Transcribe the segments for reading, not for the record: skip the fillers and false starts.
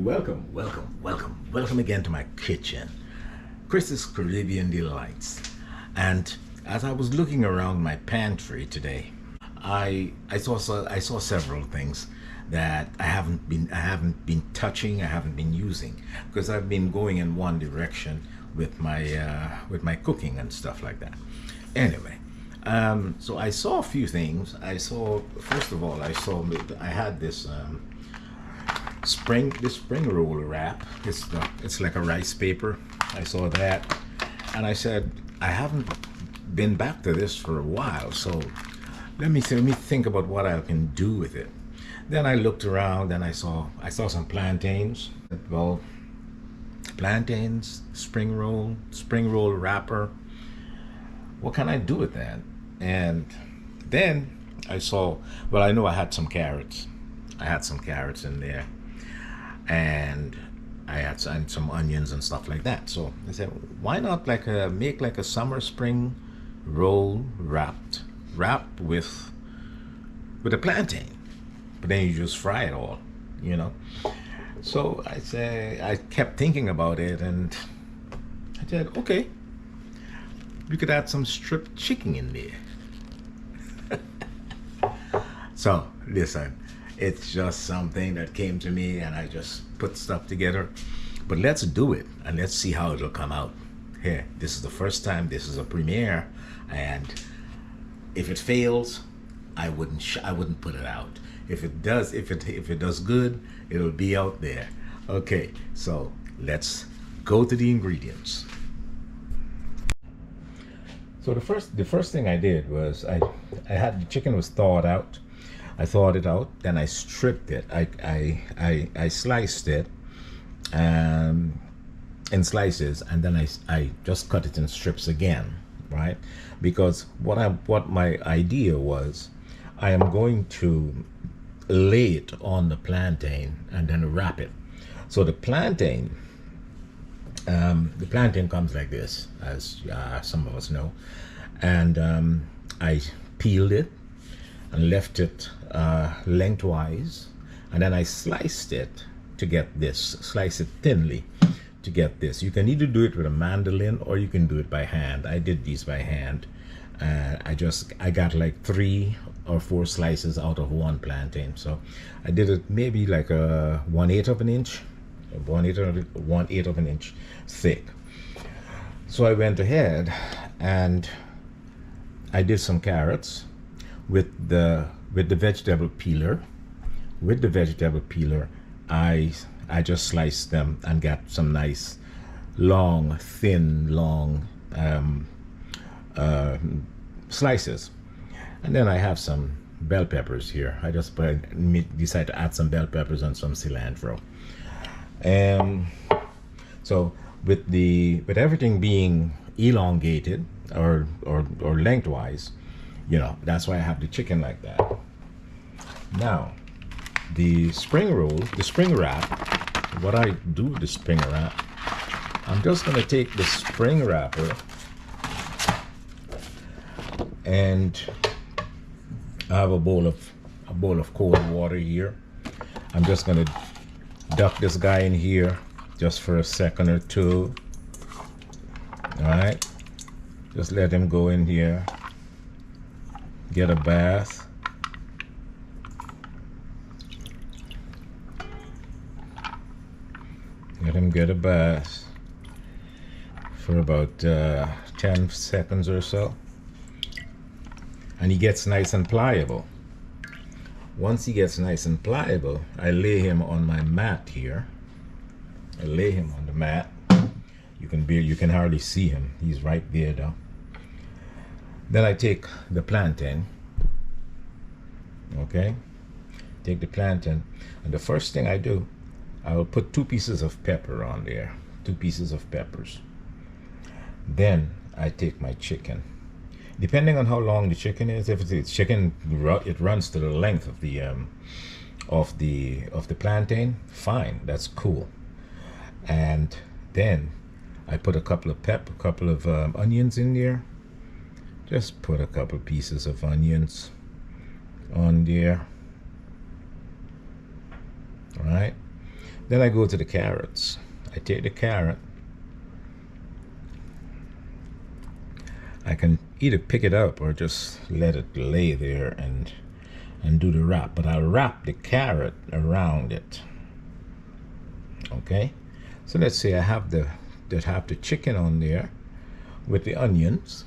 welcome again to my kitchen, Chris's Caribbean Delights. And as I was looking around my pantry today, I saw several things that I haven't been touching, I haven't been using, because I've been going in one direction with my cooking and stuff like that. Anyway, so I saw a few things. First of all, I had this spring roll wrap. It's like a rice paper. I saw that, and I said I haven't been back to this for a while. So let me think about what I can do with it. Then I looked around and I saw some plantains. Well, plantains, spring roll wrapper. What can I do with that? And then I saw. Well, I know I had some carrots. I had some carrots in there, and I had some onions and stuff like that. So I said, why not make like a summer spring roll wrap with a plantain, but then you just fry it all, you know. So I kept thinking about it, and I said, okay, we could add some stripped chicken in there. So listen, it's just something that came to me, and I just put stuff together. But let's do it, and let's see how it'll come out. Here, this is the first time. This is a premiere, and if it fails, I wouldn't put it out. If it does good, it'll be out there. Okay, so let's go to the ingredients. So the first thing I did was I had the chicken was thawed out. I thawed it out, then I stripped it. I sliced it in slices, and then I just cut it in strips again, right? Because what my idea was, I am going to lay it on the plantain and then wrap it. So the plantain comes like this, as some of us know, and I peeled it and left it lengthwise, and then I sliced it to get this. Slice it thinly to get this. You can either do it with a mandolin or you can do it by hand. I did these by hand. I got like 3 or 4 slices out of one plantain. So I did it maybe like a 1/8 of an inch, 1/8 of an inch thick. So I went ahead and I did some carrots with the vegetable peeler. With the vegetable peeler, I just sliced them and got some nice thin slices. And then I have some bell peppers here. I just decided to add some bell peppers and some cilantro. So with everything being elongated or lengthwise, you know, that's why I have the chicken like that. Now, the spring wrap, what I do with the spring wrap, I'm just going to take the spring wrapper and I have a bowl of cold water here. I'm just going to duck this guy in here just for a second or two. All right, just let him go in here, get a bath. Let him get a bath for about 10 seconds or so, and he gets nice and pliable. Once he gets nice and pliable, I lay him on my mat here. I lay him on the mat. You can hardly see him. He's right there though. Then I take the plantain. Okay, take the plantain, and the first thing I do, I will put 2 pieces of pepper on there, 2 pieces of peppers. Then I take my chicken. Depending on how long the chicken is, if it's chicken, it runs to the length of the plantain. Fine, that's cool. And then I put a couple of onions in there. Just put a couple pieces of onions on there. All right. Then I go to the carrots. I take the carrot. I can either pick it up or just let it lay there and do the wrap. But I'll wrap the carrot around it. Okay? So let's say I have the chicken on there with the onions.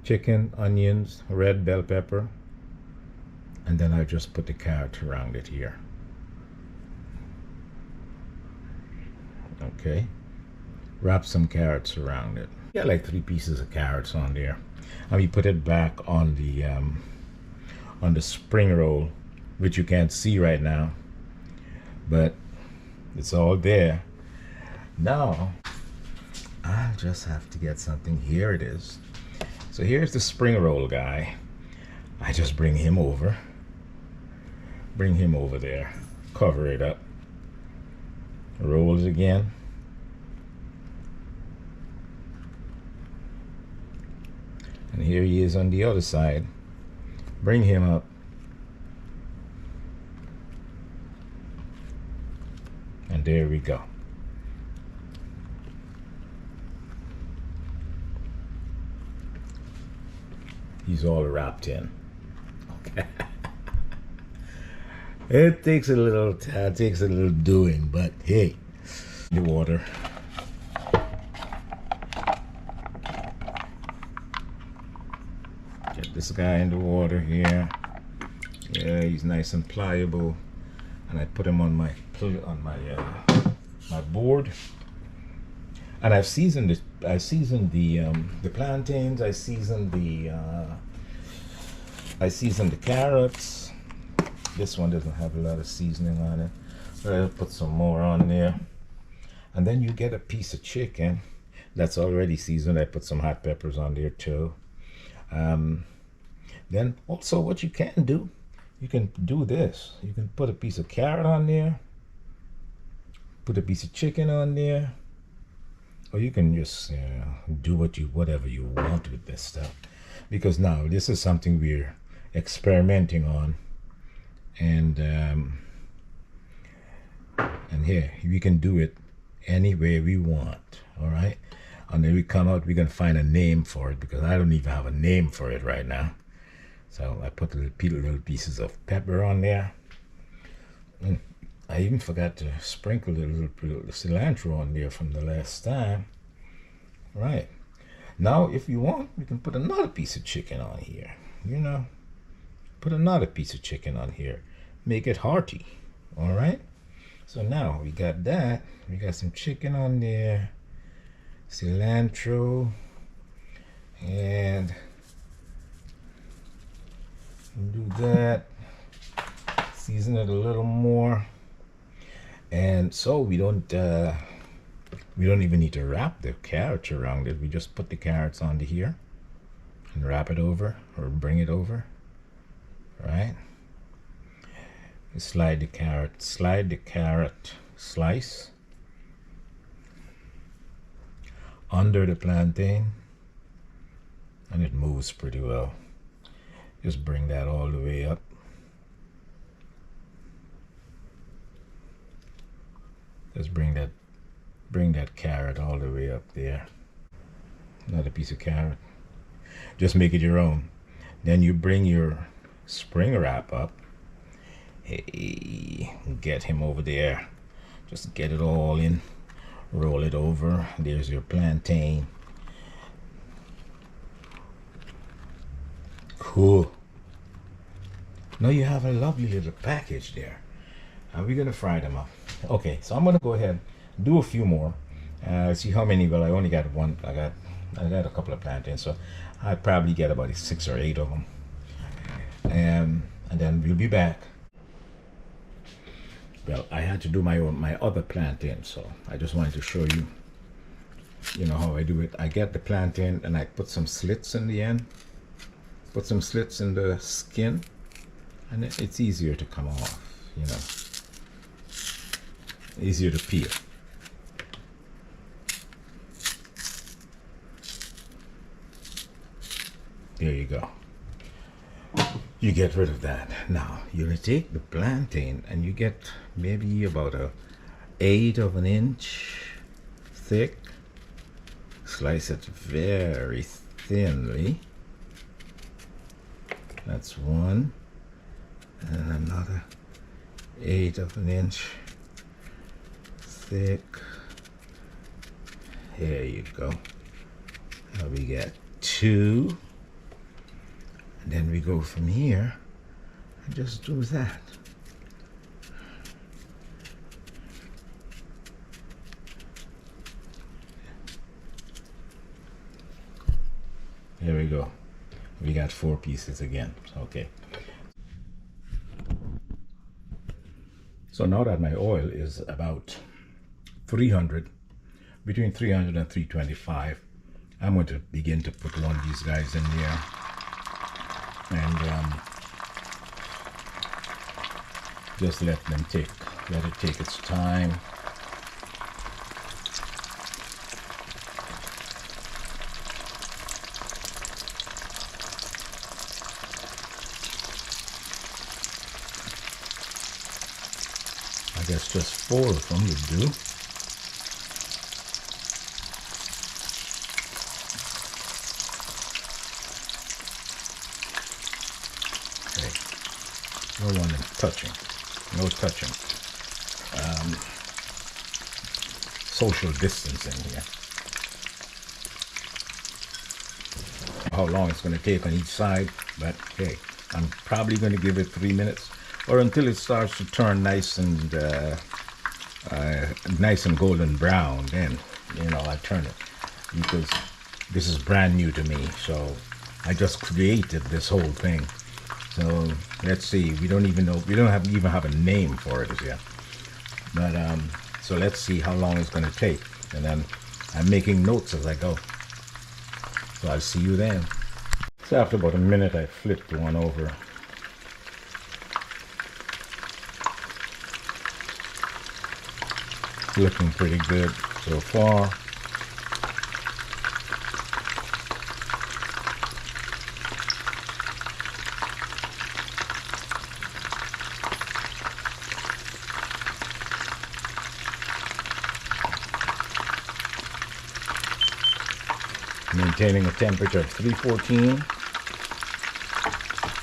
Chicken, onions, red bell pepper. And then I just put the carrot around it here. Okay? Wrap some carrots around it. Yeah, like 3 pieces of carrots on there. And we put it back on the spring roll, which you can't see right now, but it's all there. Now I'll just have to get something. Here it is. So here's the spring roll guy. I just bring him over there, cover it up, roll it again, and here he is on the other side. Bring him up, and there we go. He's all wrapped in. Okay. It takes a little doing, but hey, the water. Get this guy in the water here. Yeah, he's nice and pliable, and I put him on my board. And I've seasoned it. I seasoned the plantains. I seasoned the carrots. This one doesn't have a lot of seasoning on it, but I'll put some more on there. And then you get a piece of chicken that's already seasoned. I put some hot peppers on there too. Then also what you can do, you can do this. You can put a piece of carrot on there, put a piece of chicken on there, or you can just do whatever you want with this stuff. Because now this is something we're experimenting on, and here we can do it any way we want. All right, and then we come out, we're gonna find a name for it, because I don't even have a name for it right now. So I put little pieces of pepper on there. And I even forgot to sprinkle a little cilantro on there from the last time. Right. Now, if you want, you can put another piece of chicken on here. You know, put another piece of chicken on here. Make it hearty. All right. So now we got that. We got some chicken on there, cilantro, and do that. Season it a little more. And so we don't even need to wrap the carrots around it. We just put the carrots onto here and wrap it over, or bring it over, right? You slide the carrot slice under the plantain, and it moves pretty well. Just bring that all the way up. Just bring that carrot all the way up there. Another piece of carrot. Just make it your own. Then you bring your spring wrap up. Hey, get him over there. Just get it all in. Roll it over. There's your plantain. Cool. Now you have a lovely little package there. And we're gonna fry them up. Okay, so I'm gonna go ahead, do a few more. See how many. Well, I only got one. I got a couple of plantains, so I probably get about 6 or 8 of them. And then we'll be back. Well, I had to do my other plantain, so I just wanted to show you, how I do it. I get the plantain and I put some slits in the end. Put some slits in the skin, and it's easier to come off. Easier to peel. There you go. You get rid of that. Now you take the plantain and you get maybe about a eighth of an inch thick. Slice it very thinly. That's one. And another eighth of an inch thick. There you go. Now we get two. And then we go from here and just do that. There we go. We got 4 pieces again. Okay. So now that my oil is about 300, between 300 and 325, I'm going to begin to put one of these guys in there. And just let it take its time. I guess just 4 of them would do. No one touching. No touching. Social distancing here. How long it's going to take on each side, but hey, I'm probably going to give it 3 minutes or until it starts to turn nice and golden brown. Then I turn it, because this is brand new to me. So I just created this whole thing. So let's see. We don't even have a name for it as yet. But so let's see how long it's going to take, and then I'm making notes as I go. So I'll see you then. So after about a minute, I flipped one over. Looking pretty good so far. Maintaining a temperature of 314,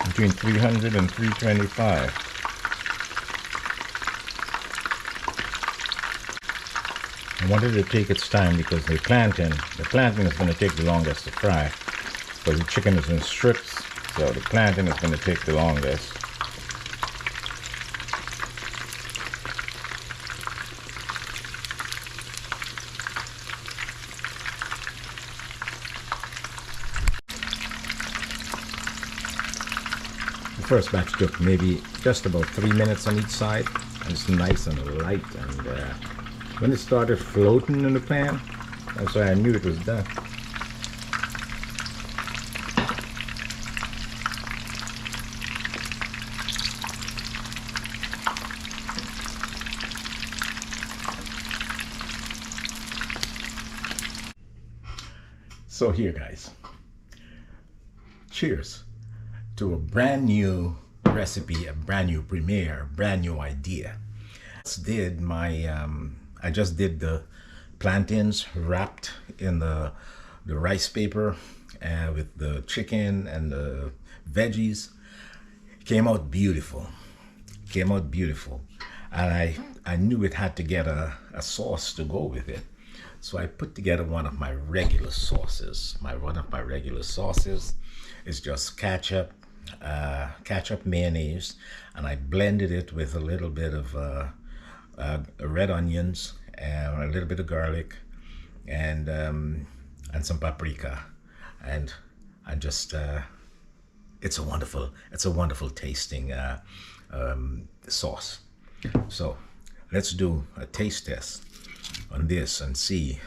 between 300 and 325. I wanted to take its time because the plantain is going to take the longest to fry, because the chicken is in strips, so the plantain is going to take the longest. The first batch took maybe just about 3 minutes on each side, and it's nice and light, and when it started floating in the pan, that's why I knew it was done. So here, guys, cheers to a brand new recipe, a brand new premiere, brand new idea. I just did the plantains wrapped in the rice paper with the chicken and the veggies. Came out beautiful. And I knew it had to get a sauce to go with it. So I put together one of my regular sauces. One of my regular sauces is just ketchup, mayonnaise, and I blended it with a little bit of red onions and a little bit of garlic and some paprika, and just it's a wonderful tasting sauce. So let's do a taste test on this and see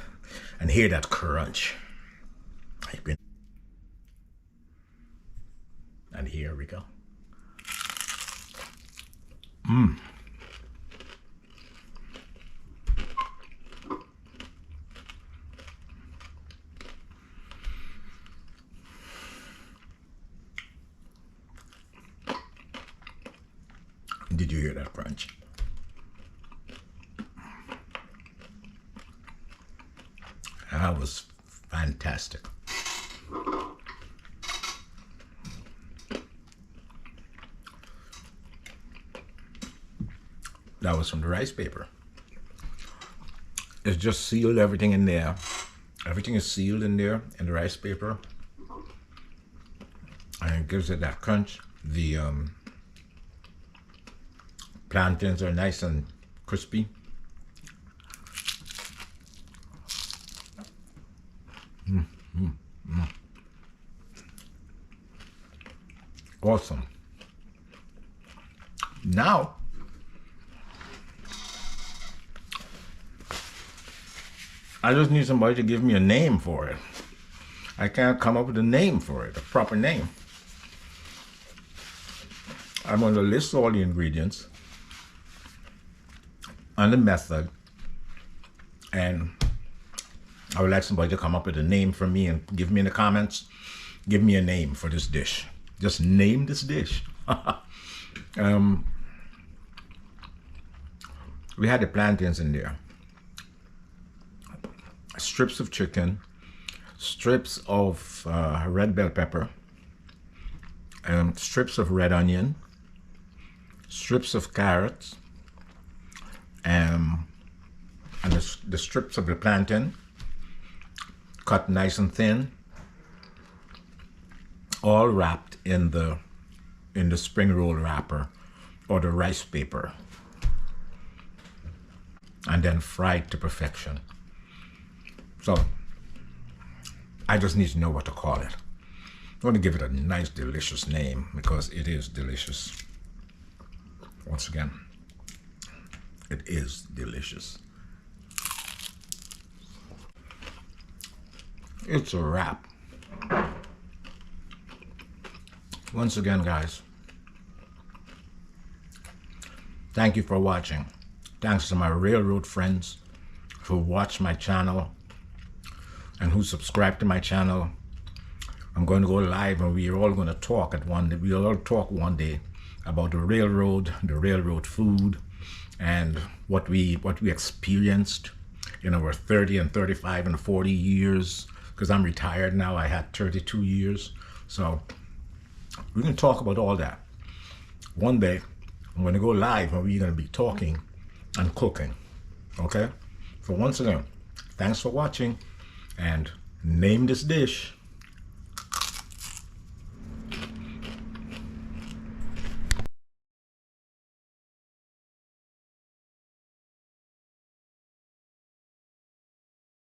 and hear that crunch. And here we go. Did you hear that crunch? That was fantastic. That was from the rice paper. It's just sealed everything in there. Everything is sealed in there in the rice paper. And it gives it that crunch. The plantains are nice and crispy. Awesome. Now, I just need somebody to give me a name for it. I can't come up with a name for it, a proper name. I'm going to list all the ingredients and the method, and I would like somebody to come up with a name for me and give me in the comments. Give me a name for this dish. Just name this dish. We had the plantains in there. Strips of chicken, strips of red bell pepper, strips of red onion, strips of carrots, and the strips of the plantain, cut nice and thin, all wrapped in the spring roll wrapper or the rice paper, and then fried to perfection. So I just need to know what to call it. I want to give it a nice, delicious name because it is delicious. Once again, it is delicious. It's a wrap. Once again, guys, thank you for watching. Thanks to my railroad friends who watch my channel and who subscribe to my channel. I'm going to go live and we're all going to talk we'll all talk one day about the railroad food, and what we experienced in our 30 and 35 and 40 years, because I'm retired now. I had 32 years. So we can talk about all that. One day I'm going to go live and we're going to be talking and cooking. Okay? So once again, thanks for watching, and name this dish.